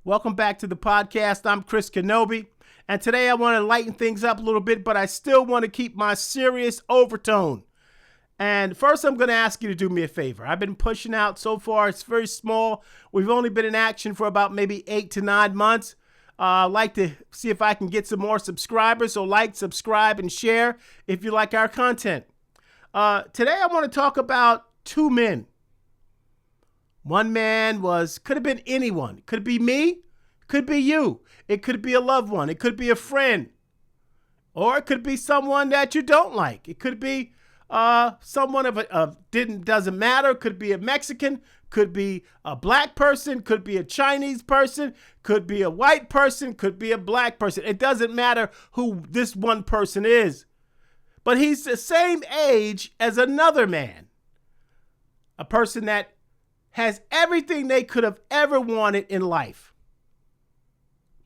Welcome back to the podcast. I'm Chris Kenobi, and today I want to lighten things up a little bit, but I still want to keep my serious overtone. And first, I'm going to ask you to do me a favor. I've been pushing out so far. It's very small. We've only been in action for about maybe 8 to 9 months. I'd like to see if I can get some more subscribers, so like, subscribe, and share if you like our content. Today, I want to talk about two men. One man could have been anyone. It could be me. It could be you. It could be a loved one. It could be a friend. Or it could be someone that you don't like. It could be someone doesn't matter. Could be a Mexican. Could be a black person. Could be a Chinese person. Could be a white person. Could be a black person. It doesn't matter who this one person is. But he's the same age as another man. A person that has everything they could have ever wanted in life.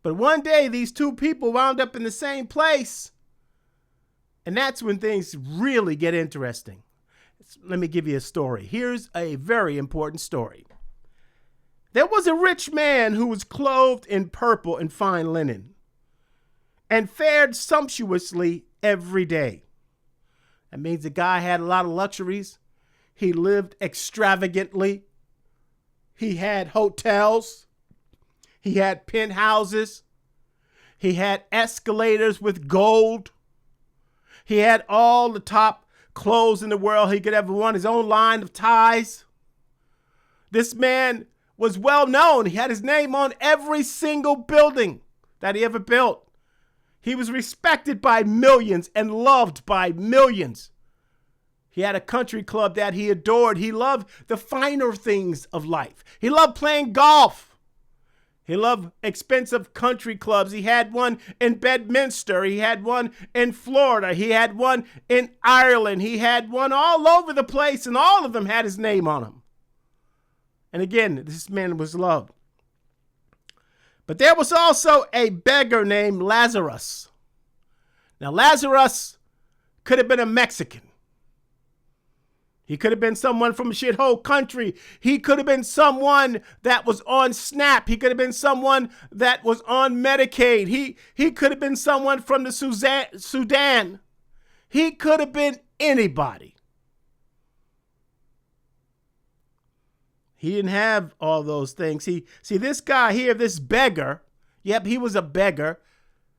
But one day, these two people wound up in the same place. And that's when things really get interesting. Let me give you a story. Here's a very important story. There was a rich man who was clothed in purple and fine linen and fared sumptuously every day. That means the guy had a lot of luxuries. He lived extravagantly. He had hotels. He had penthouses. He had escalators with gold. He had all the top clothes in the world he could ever want, his own line of ties. This man was well known. He had his name on every single building that he ever built. He was respected by millions and loved by millions. He had a country club that he adored. He loved the finer things of life. He loved playing golf. He loved expensive country clubs. He had one in Bedminster. He had one in Florida. He had one in Ireland. He had one all over the place, and all of them had his name on them. And again, this man was loved. But there was also a beggar named Lazarus. Now, Lazarus could have been a Mexican. He could have been someone from a shithole country. He could have been someone that was on SNAP. He could have been someone that was on Medicaid. He could have been someone from the Sudan. He could have been anybody. He didn't have all those things. See, this guy here, this beggar, yep, he was a beggar.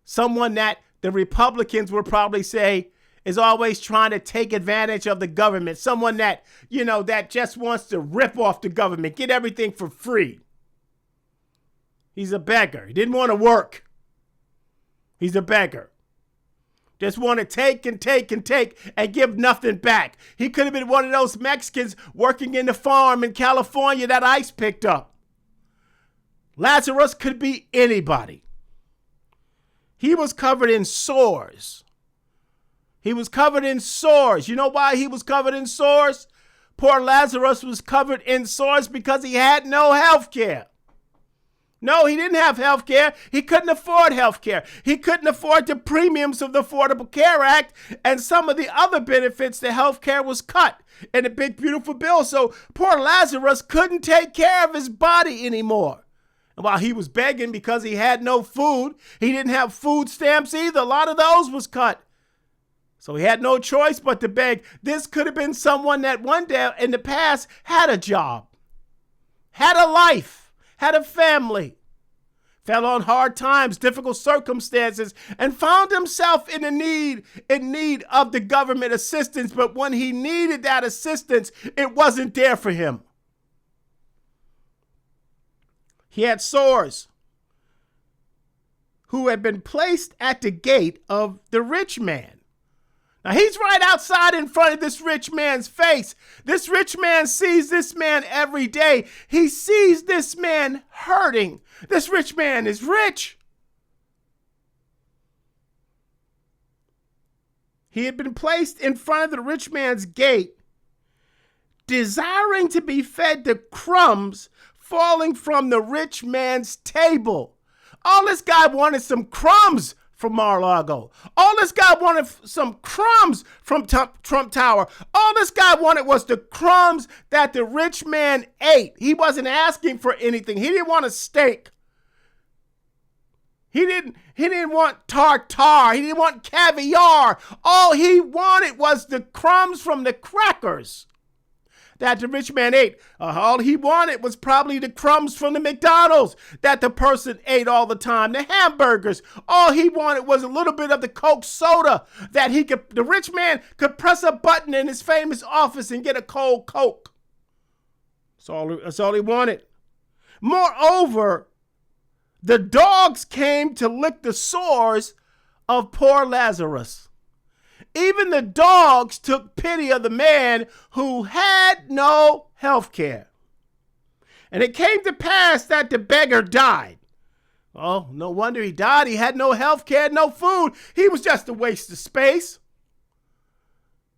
Someone that the Republicans would probably say is always trying to take advantage of the government. Someone that, that just wants to rip off the government, get everything for free. He's a beggar. He didn't want to work. He's a beggar. Just want to take and take and take and give nothing back. He could have been one of those Mexicans working in the farm in California that ICE picked up. Lazarus could be anybody. He was covered in sores. He was covered in sores. You know why he was covered in sores? Poor Lazarus was covered in sores because he had no health care. No, he didn't have health care. He couldn't afford health care. He couldn't afford the premiums of the Affordable Care Act and some of the other benefits. The health care was cut in a big, beautiful bill. So poor Lazarus couldn't take care of his body anymore. And while he was begging because he had no food, he didn't have food stamps either. A lot of those was cut. So he had no choice but to beg. This could have been someone that one day in the past had a job, had a life, had a family, fell on hard times, difficult circumstances, and found himself in need of the government assistance. But when he needed that assistance, it wasn't there for him. He had sores who had been placed at the gate of the rich man. Now, he's right outside in front of this rich man's face. This rich man sees this man every day. He sees this man hurting. This rich man is rich. He had been placed in front of the rich man's gate, desiring to be fed the crumbs falling from the rich man's table. All this guy wanted some crumbs from Mar-a-Lago. All this guy wanted some crumbs from Trump Tower. All this guy wanted was the crumbs that the rich man ate. He wasn't asking for anything. He didn't want a steak. He didn't want tartar. He didn't want caviar. All he wanted was the crumbs from the crackers that the rich man ate. All he wanted was probably the crumbs from the McDonald's that the person ate all the time, the hamburgers. All he wanted was a little bit of the Coke soda that the rich man could press a button in his famous office and get a cold Coke. That's all he wanted. Moreover, the dogs came to lick the sores of poor Lazarus. Even the dogs took pity of the man who had no health care. And it came to pass that the beggar died. Oh, no wonder he died. He had no health care, no food. He was just a waste of space.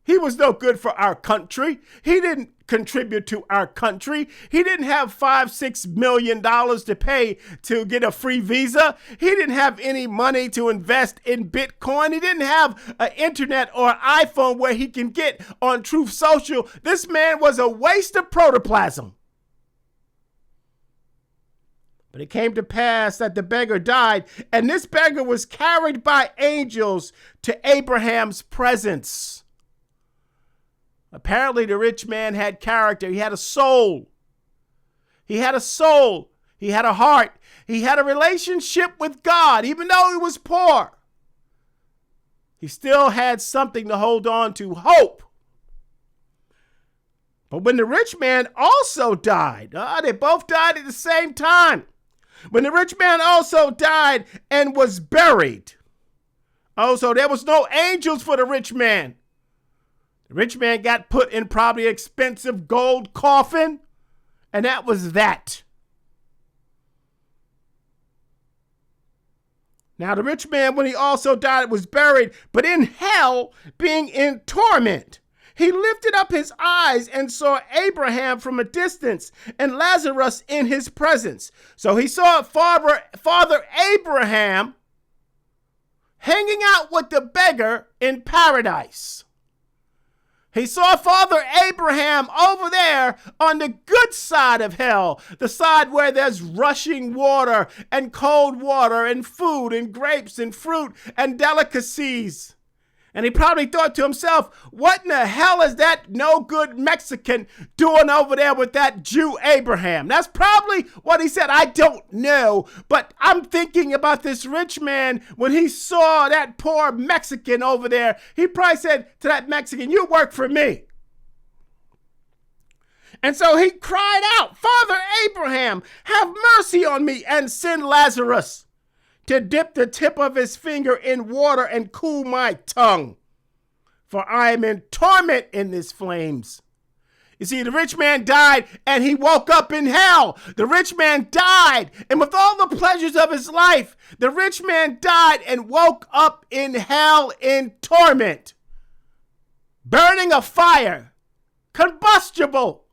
He was no good for our country. He didn't contribute to our country. He didn't have $5-6 million to pay to get a free visa. He didn't have any money to invest in Bitcoin. He didn't have an internet or an iPhone where he can get on Truth Social. This man was a waste of protoplasm. But it came to pass that the beggar died, and this beggar was carried by angels to Abraham's presence. Apparently, the rich man had character. He had a soul. He had a soul. He had a heart. He had a relationship with God, even though he was poor. He still had something to hold on to, hope. But when the rich man also died, they both died at the same time. When the rich man also died and was buried, so there was no angels for the rich man. The rich man got put in probably an expensive gold coffin, and that was that. Now, the rich man, when he also died, was buried, but in hell, being in torment. He lifted up his eyes and saw Abraham from a distance and Lazarus in his presence. So he saw Father Abraham hanging out with the beggar in paradise. He saw Father Abraham over there on the good side of hell, the side where there's rushing water and cold water and food and grapes and fruit and delicacies. And he probably thought to himself, what in the hell is that no good Mexican doing over there with that Jew Abraham? That's probably what he said. I don't know. But I'm thinking about this rich man when he saw that poor Mexican over there. He probably said to that Mexican, you work for me. And so he cried out, Father Abraham, have mercy on me and send Lazarus to dip the tip of his finger in water and cool my tongue, for I am in torment in these flames. You see, the rich man died and he woke up in hell. The rich man died, and with all the pleasures of his life, the rich man died and woke up in hell in torment, burning a fire, combustible.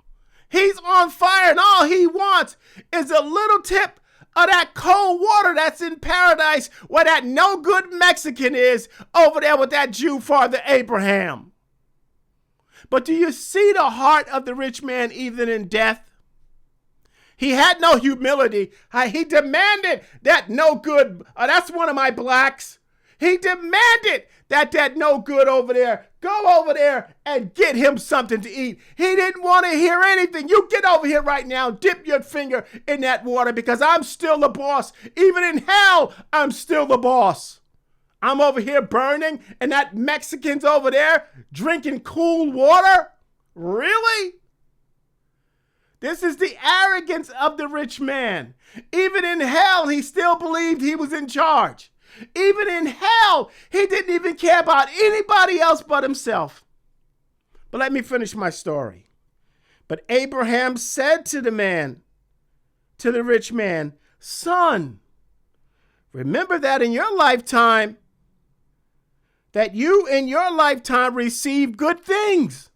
He's on fire, and all he wants is a little tip of that cold water that's in paradise where that no good Mexican is over there with that Jew Father Abraham. But do you see the heart of the rich man even in death? He had no humility. He demanded that no good, that's one of my blacks. He demanded that no good over there, go over there and get him something to eat. He didn't want to hear anything. You get over here right now, dip your finger in that water because I'm still the boss. Even in hell, I'm still the boss. I'm over here burning and that Mexican's over there drinking cool water? Really? This is the arrogance of the rich man. Even in hell, he still believed he was in charge. Even in hell, he didn't even care about anybody else but himself. But let me finish my story. But Abraham said to the rich man, son, remember that you in your lifetime received good things.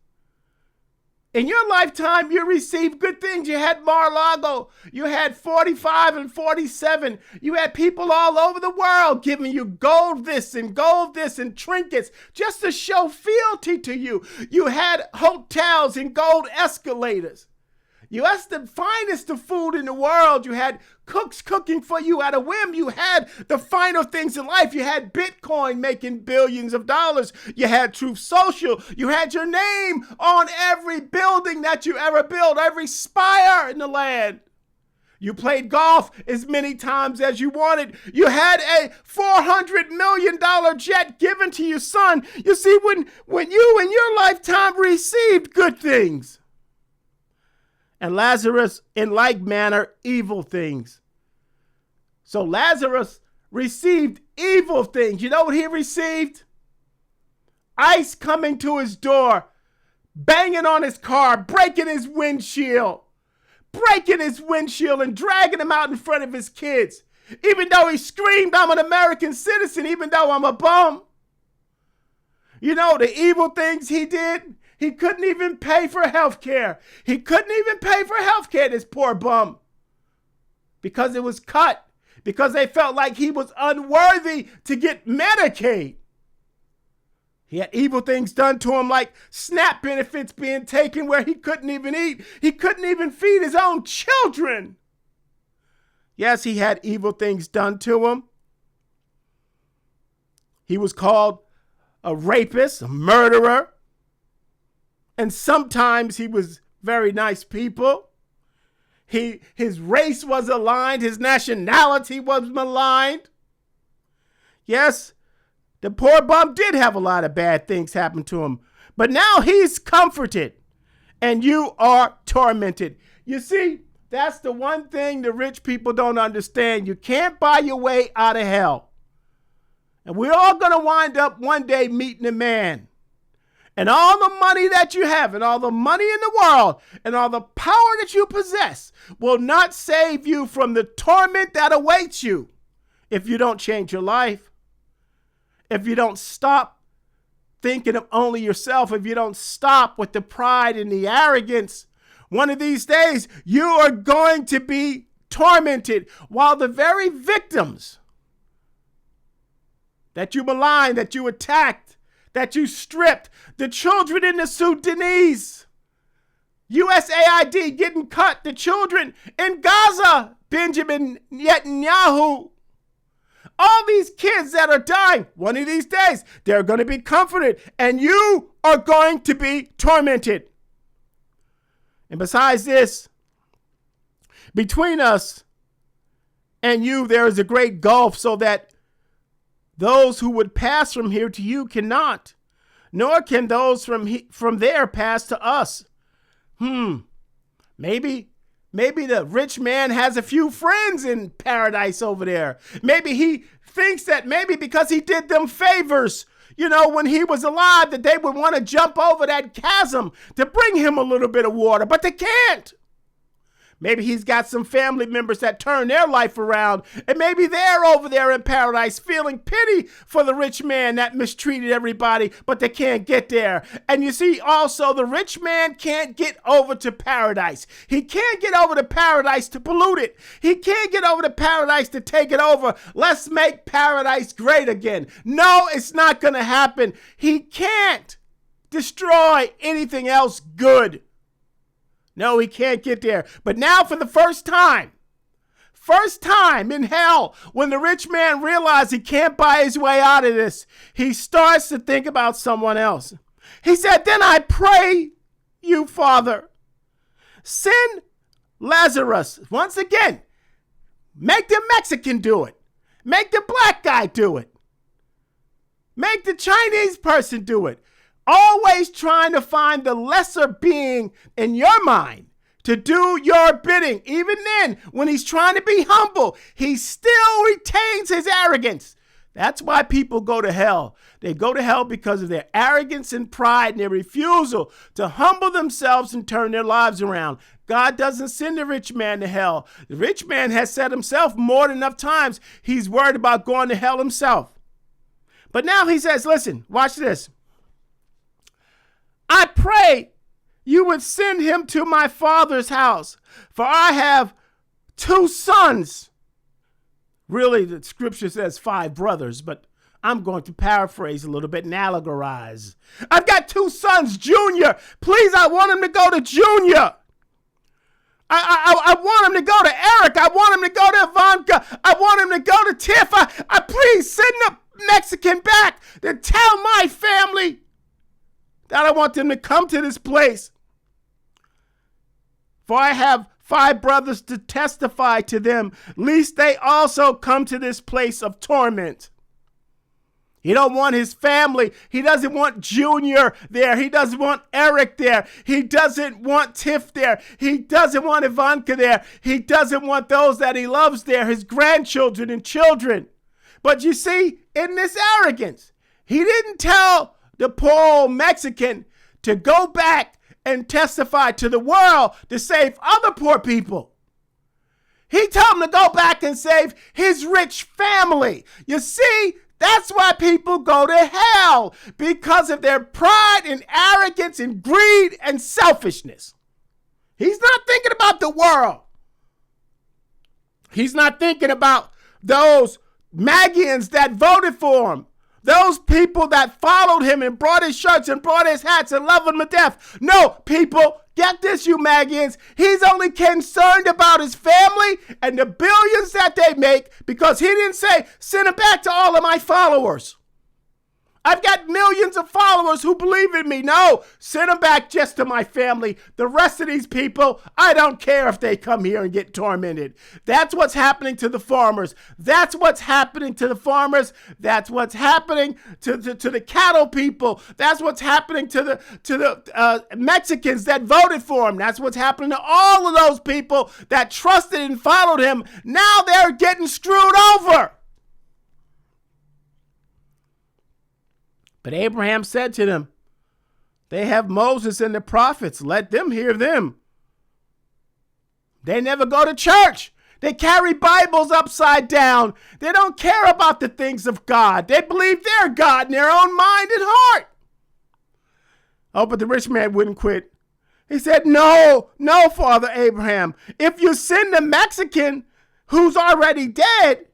In your lifetime, you received good things. You had Mar-a-Lago. You had 45 and 47. You had people all over the world giving you gold this and trinkets just to show fealty to you. You had hotels and gold escalators. You had the finest of food in the world. You had cooks cooking for you at a whim. You had the finer things in life. You had Bitcoin making billions of dollars. You had Truth Social. You had your name on every building that you ever built, every spire in the land. You played golf as many times as you wanted. You had a $400 million jet given to your son. You see, when you in your lifetime received good things, and Lazarus, in like manner, evil things. So Lazarus received evil things. You know what he received? Ice coming to his door, banging on his car, breaking his windshield and dragging him out in front of his kids. Even though he screamed, I'm an American citizen, even though I'm a bum. You know the evil things he did? He couldn't even pay for health care. This poor bum. Because it was cut. Because they felt like he was unworthy to get Medicaid. He had evil things done to him, like SNAP benefits being taken where he couldn't even eat. He couldn't even feed his own children. Yes, he had evil things done to him. He was called a rapist, a murderer. And sometimes he was very nice people. His race was aligned. His nationality was maligned. Yes, the poor bum did have a lot of bad things happen to him. But now he's comforted and you are tormented. You see, that's the one thing the rich people don't understand. You can't buy your way out of hell. And we're all going to wind up one day meeting a man. And all the money that you have and all the money in the world and all the power that you possess will not save you from the torment that awaits you if you don't change your life. If you don't stop thinking of only yourself, if you don't stop with the pride and the arrogance, one of these days you are going to be tormented while the very victims that you maligned, that you attacked, that you stripped, the children in the Sudanese, USAID getting cut, the children in Gaza, Benjamin Netanyahu, all these kids that are dying, one of these days, they're going to be comforted and you are going to be tormented. And besides this, between us and you, there is a great gulf so that those who would pass from here to you cannot, nor can those from there pass to us. Maybe the rich man has a few friends in paradise over there. Maybe he thinks that maybe because he did them favors, when he was alive, that they would want to jump over that chasm to bring him a little bit of water, but they can't. Maybe he's got some family members that turn their life around, and maybe they're over there in paradise feeling pity for the rich man that mistreated everybody, but they can't get there. And you see, also, the rich man can't get over to paradise. He can't get over to paradise to pollute it. He can't get over to paradise to take it over. Let's make paradise great again. No, it's not going to happen. He can't destroy anything else good. No, he can't get there. But now for the first time in hell, when the rich man realized he can't buy his way out of this, he starts to think about someone else. He said, then I pray you, Father, send Lazarus. Once again, make the Mexican do it. Make the black guy do it. Make the Chinese person do it. Always trying to find the lesser being in your mind to do your bidding. Even then, when he's trying to be humble, he still retains his arrogance. That's why people go to hell. They go to hell because of their arrogance and pride and their refusal to humble themselves and turn their lives around. God doesn't send the rich man to hell. The rich man has said himself more than enough times he's worried about going to hell himself. But now he says, listen, watch this. I pray you would send him to my father's house, for I have 2 sons. Really, the scripture says 5 brothers, but I'm going to paraphrase a little bit and allegorize. I've got 2 sons, Junior. Please, I want him to go to Junior. I want him to go to Eric. I want him to go to Ivanka. I want him to go to Tiff. I please send the Mexican back to tell my family that I want them to come to this place. For I have 5 brothers to testify to them, lest they also come to this place of torment. He don't want his family. He doesn't want Junior there. He doesn't want Eric there. He doesn't want Tiff there. He doesn't want Ivanka there. He doesn't want those that he loves there, his grandchildren and children. But you see, in this arrogance, he didn't tell the poor old Mexican to go back and testify to the world to save other poor people. He told him to go back and save his rich family. You see, that's why people go to hell, because of their pride and arrogance and greed and selfishness. He's not thinking about the world. He's not thinking about those Magians that voted for him, those people that followed him and brought his shirts and brought his hats and loved him to death. No, people, get this, you Magians. He's only concerned about his family and the billions that they make, because he didn't say, send it back to all of my followers. I've got millions of followers who believe in me. No, send them back just to my family. The rest of these people, I don't care if they come here and get tormented. That's what's happening to the farmers. That's what's happening to the farmers. That's what's happening to the cattle people. That's what's happening to the Mexicans that voted for him. That's what's happening to all of those people that trusted and followed him. Now they're getting screwed over. But Abraham said to them, they have Moses and the prophets. Let them hear them. They never go to church. They carry Bibles upside down. They don't care about the things of God. They believe they're God in their own mind and heart. Oh, but the rich man wouldn't quit. He said, no, Father Abraham. If you send the Mexican who's already dead,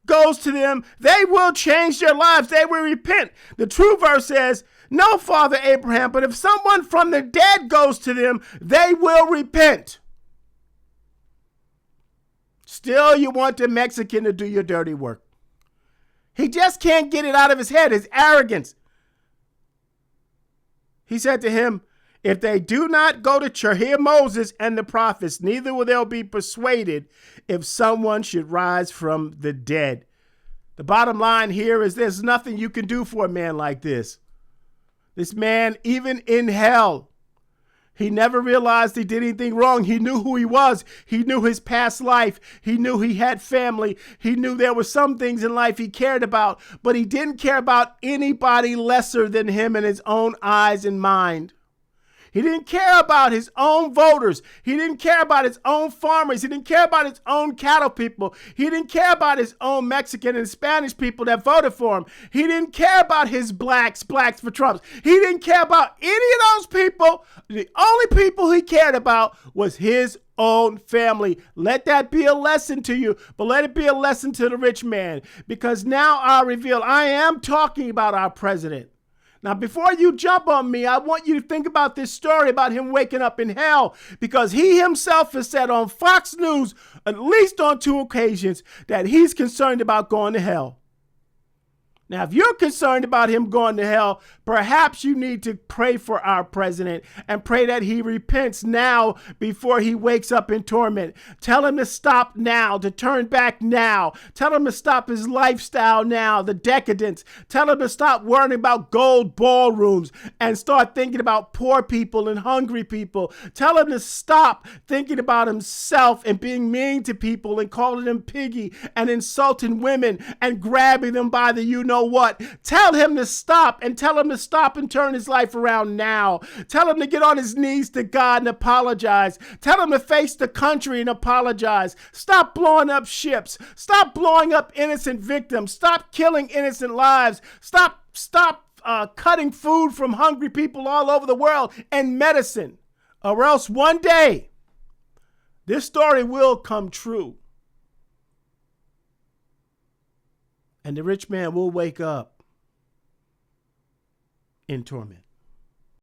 goes to them, they will change their lives. They will repent. The true verse says, no, Father Abraham, but if someone from the dead goes to them, they will repent. Still, you want the Mexican to do your dirty work. He just can't get it out of his head, his arrogance. He said to him, if they do not go to church, hear Moses and the prophets, neither will they be persuaded if someone should rise from the dead. The bottom line here is there's nothing you can do for a man like this. This man, even in hell, he never realized he did anything wrong. He knew who he was. He knew his past life. He knew he had family. He knew there were some things in life he cared about, but he didn't care about anybody lesser than him in his own eyes and mind. He didn't care about his own voters. He didn't care about his own farmers. He didn't care about his own cattle people. He didn't care about his own Mexican and Spanish people that voted for him. He didn't care about his blacks for Trump. He didn't care about any of those people. The only people he cared about was his own family. Let that be a lesson to you, but let it be a lesson to the rich man, because now I reveal I am talking about our president. Now, before you jump on me, I want you to think about this story about him waking up in hell, because he himself has said on Fox News, at least on 2 occasions, that he's concerned about going to hell. Now, if you're concerned about him going to hell, perhaps you need to pray for our president and pray that he repents now before he wakes up in torment. Tell him to stop now, to turn back now. Tell him to stop his lifestyle now, the decadence. Tell him to stop worrying about gold ballrooms and start thinking about poor people and hungry people. Tell him to stop thinking about himself and being mean to people and calling them piggy and insulting women and grabbing them by the what. Tell him to stop, and tell him to stop and turn his life around now. Tell him to get on his knees to God and apologize. Tell him to face the country and apologize. Stop blowing up ships. Stop blowing up innocent victims. Stop killing innocent lives. Stop cutting food from hungry people all over the world and medicine, or else one day this story will come true. And the rich man will wake up in torment.